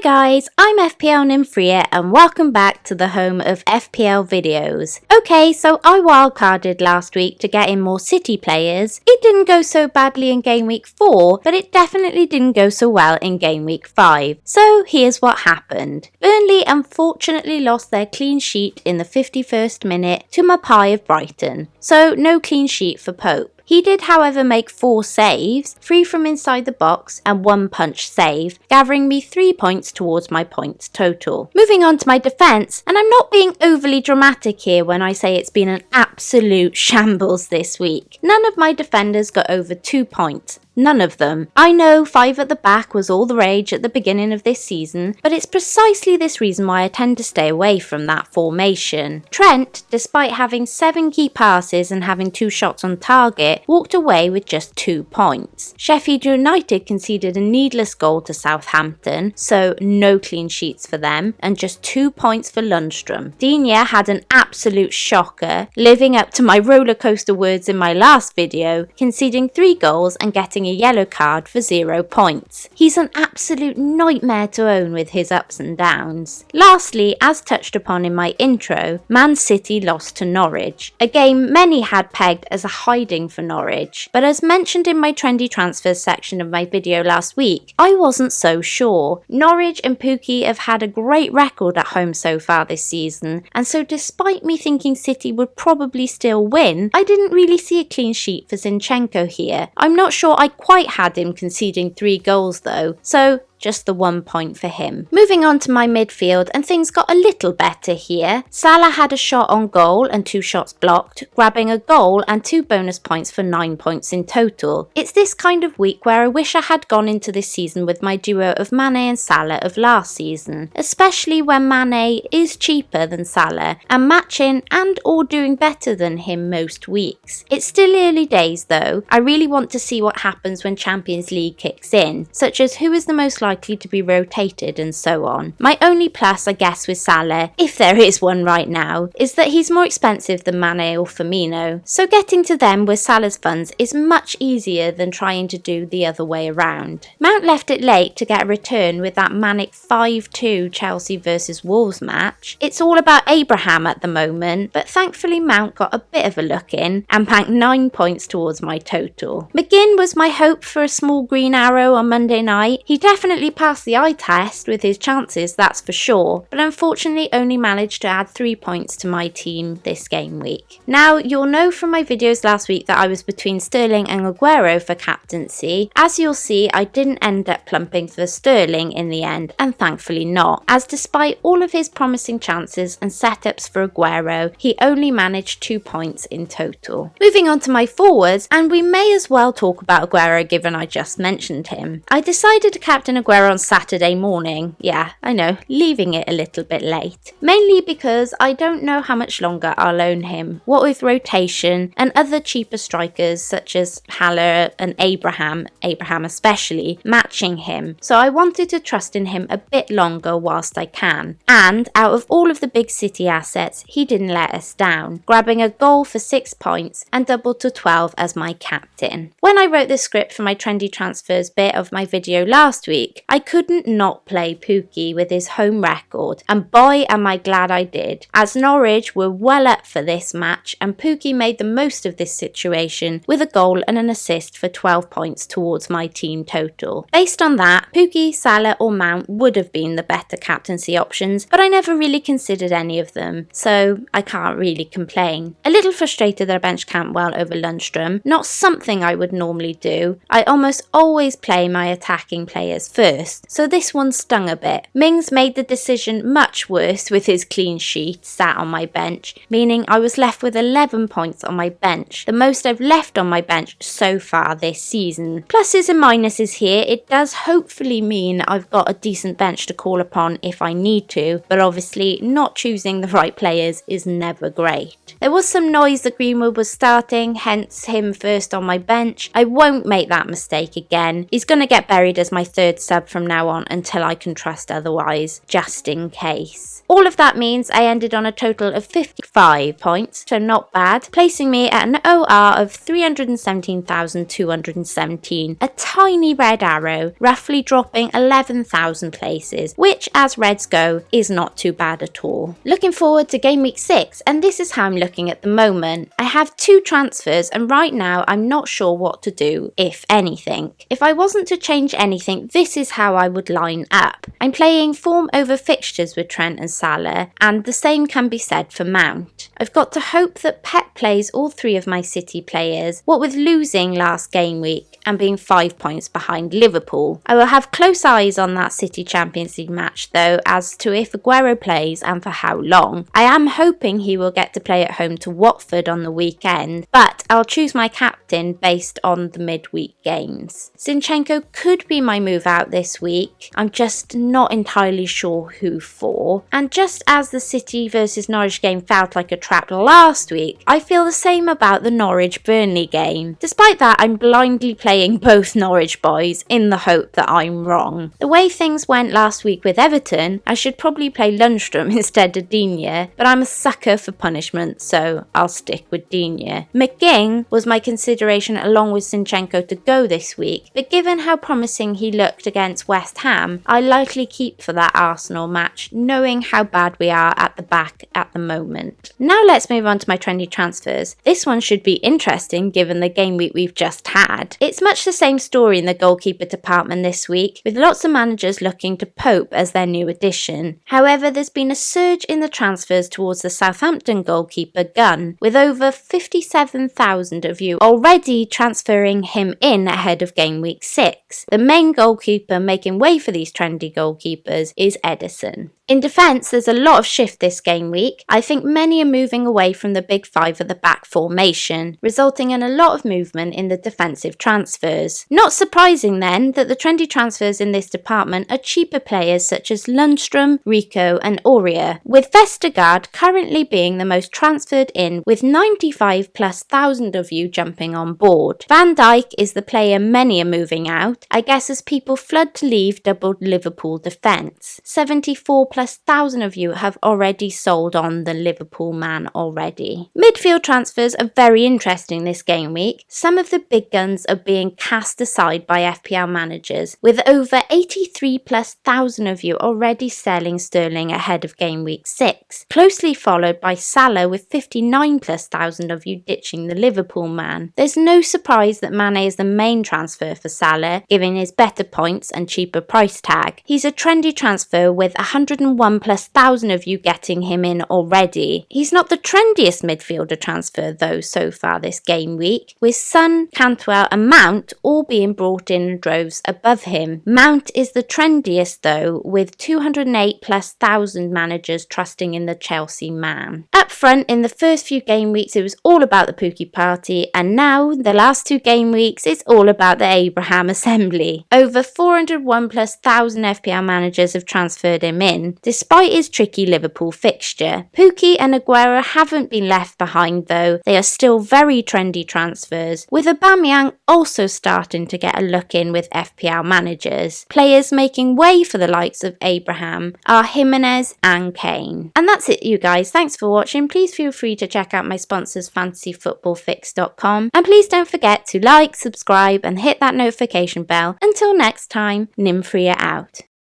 guys, I'm FPL Nymfria and welcome back to the home of FPL videos. Okay, so I wildcarded last week to get in more City players. It didn't go so badly in game week 4, but it definitely didn't go so well in game week 5. So here's what happened. Burnley unfortunately lost their clean sheet in the 51st minute to Mapai of Brighton, so no clean sheet for Pope. He did, however, make 4 saves, 3 from inside the box and 1 punch save, gathering me 3 points towards my points total. Moving on to my defence, and I'm not being overly dramatic here when I say it's been an absolute shambles this week. None of my defenders got over 2 points. None of them. I know 5 at the back was all the rage at the beginning of this season, but it's precisely this reason why I tend to stay away from that formation. Trent, despite having 7 key passes and having 2 shots on target, walked away with just 2 points. Sheffield United conceded a needless goal to Southampton, so no clean sheets for them, and just 2 points for Lundstrom. Digne had an absolute shocker, living up to my rollercoaster words in my last video, conceding 3 goals and getting a yellow card for 0 points. He's an absolute nightmare to own with his ups and downs. Lastly, as touched upon in my intro, Man City lost to Norwich, a game many had pegged as a hiding for Norwich, but as mentioned in my trendy transfers section of my video last week, I wasn't so sure. Norwich and Pukki have had a great record at home so far this season, and so despite me thinking City would probably still win, I didn't really see a clean sheet for Zinchenko here. I'm not sure I quite had him conceding 3 goals though, so just the 1 point for him. Moving on to my midfield, and things got a little better here. Salah had a shot on goal and 2 shots blocked, grabbing a goal and 2 bonus points for 9 points in total. It's this kind of week where I wish I had gone into this season with my duo of Mane and Salah of last season, especially when Mane is cheaper than Salah and matching and or doing better than him most weeks. It's still early days though. I really want to see what happens when Champions League kicks in, such as who is the most likely to be rotated and so on. My only plus, I guess, with Salah, if there is one right now, is that he's more expensive than Mane or Firmino, so getting to them with Salah's funds is much easier than trying to do the other way around. Mount left it late to get a return with that manic 5-2 Chelsea versus Wolves match. It's all about Abraham at the moment, but thankfully Mount got a bit of a look in and banked 9 points towards my total. McGinn was my hope for a small green arrow on Monday night. He definitely passed the eye test with his chances, that's for sure, but unfortunately only managed to add 3 points to my team this game week. Now, you'll know from my videos last week that I was between Sterling and Aguero for captaincy. As you'll see, I didn't end up plumping for Sterling in the end, and thankfully not, as despite all of his promising chances and setups for Aguero, he only managed 2 points in total. Moving on to my forwards, and we may as well talk about Aguero given I just mentioned him. I decided to captain Aguero on Saturday morning. Yeah, I know, leaving it a little bit late. Mainly because I don't know how much longer I'll own him, what with rotation and other cheaper strikers such as Haller and Abraham especially, matching him. So I wanted to trust in him a bit longer whilst I can. And out of all of the big City assets, he didn't let us down, grabbing a goal for 6 points and doubled to 12 as my captain. When I wrote the script for my trendy transfers bit of my video last week, I couldn't not play Pukki with his home record, and boy am I glad I did, as Norwich were well up for this match and Pukki made the most of this situation with a goal and an assist for 12 points towards my team total. Based on that, Pukki, Salah or Mount would have been the better captaincy options, but I never really considered any of them, so I can't really complain. A little frustrated that I benched Cantwell over Lundstrom, not something I would normally do. I almost always play my attacking players first, so this one stung a bit. Mings made the decision much worse with his clean sheet sat on my bench, meaning I was left with 11 points on my bench, the most I've left on my bench so far this season. Pluses and minuses here, it does hopefully mean I've got a decent bench to call upon if I need to, but obviously not choosing the right players is never great. There was some noise that Greenwood was starting, hence him first on my bench. I won't make that mistake again. He's going to get buried as my third sub from now on until I can trust otherwise, just in case. All of that means I ended on a total of 55 points, so not bad, placing me at an OR of 317,217, a tiny red arrow, roughly dropping 11,000 places, which, as Reds go, is not too bad at all. Looking forward to Game Week 6, and this is how I'm looking at the moment. I have 2 transfers, and right now I'm not sure what to do, if anything. If I wasn't to change anything, this is how I would line up. I'm playing form over fixtures with Trent and Salah, and the same can be said for Mount. I've got to hope that Pep plays all 3 of my City players, what with losing last game week and being 5 points behind Liverpool. I will have close eyes on that City Champions League match though, as to if Aguero plays and for how long. I am hoping he will get to play at home to Watford on the weekend, but I'll choose my captain based on the midweek games. Zinchenko could be my move out this week, I'm just not entirely sure who for, and just as the City versus Norwich game felt like a trap last week, I feel the same about the Norwich-Burnley game. Despite that, I'm blindly playing both Norwich boys in the hope that I'm wrong. The way things went last week with Everton, I should probably play Lundstrom instead of Digne, but I'm a sucker for punishment, so I'll stick with Digne. McGinn was my consideration along with Zinchenko to go this week, but given how promising he looked against West Ham, I likely keep for that Arsenal match, knowing how bad we are at the back at the moment. Now let's move on to my trendy transfers. This one should be interesting given the game week we've just had. It's much the same story in the goalkeeper department this week, with lots of managers looking to Pope as their new addition. However, there's been a surge in the transfers towards the Southampton goalkeeper Gunn, with over 57,000 of you already transferring him in ahead of game week 6. The main goalkeeper making way for these trendy goalkeepers is Edison. In defence, there's a lot of shift this game week. I think many are moving away from the big 5 at the back formation, resulting in a lot of movement in the defensive transfers. Not surprising then that the trendy transfers in this department are cheaper players such as Lundstrom, Rico and Aurier, with Vestergaard currently being the most transferred in with 95,000+ of you jumping on board. Van Dijk is the player many are moving out, I guess as people flood to leave doubled Liverpool defence. 74,000+ of you have already sold on the Liverpool man already. Midfield transfers are very interesting this game week. Some of the big guns are being cast aside by FPL managers, with over 83,000+ of you already selling Sterling ahead of game week 6, closely followed by Salah with 59,000+ of you ditching the Liverpool man. There's no surprise that Mane is the main transfer for Salah, given his better points and cheaper price tag. He's a trendy transfer with 101,000+ of you getting him in already. He's not the trendiest midfielder transfer though so far this game week, with Son, Cantwell and Mount all being brought in droves above him. Mount is the trendiest though, with 208,000+ managers trusting in the Chelsea man. Up front in the first few game weeks it was all about the Pookie party, and now the last 2 game weeks it's all about the Abraham assembly. Over 401,000+ FPL managers have transferred him in, despite his tricky Liverpool fixture. Pookie and Aguero haven't been left behind though, they are still very trendy transfers, with Aubameyang also starting to get a look in with FPL managers. Players making way for the likes of Abraham are Jimenez and Kane. And that's it you guys, thanks for watching. Please feel free to check out my sponsors fantasyfootballfix.com, and please don't forget to like, subscribe and hit that notification bell. Until next time, Nymfria out.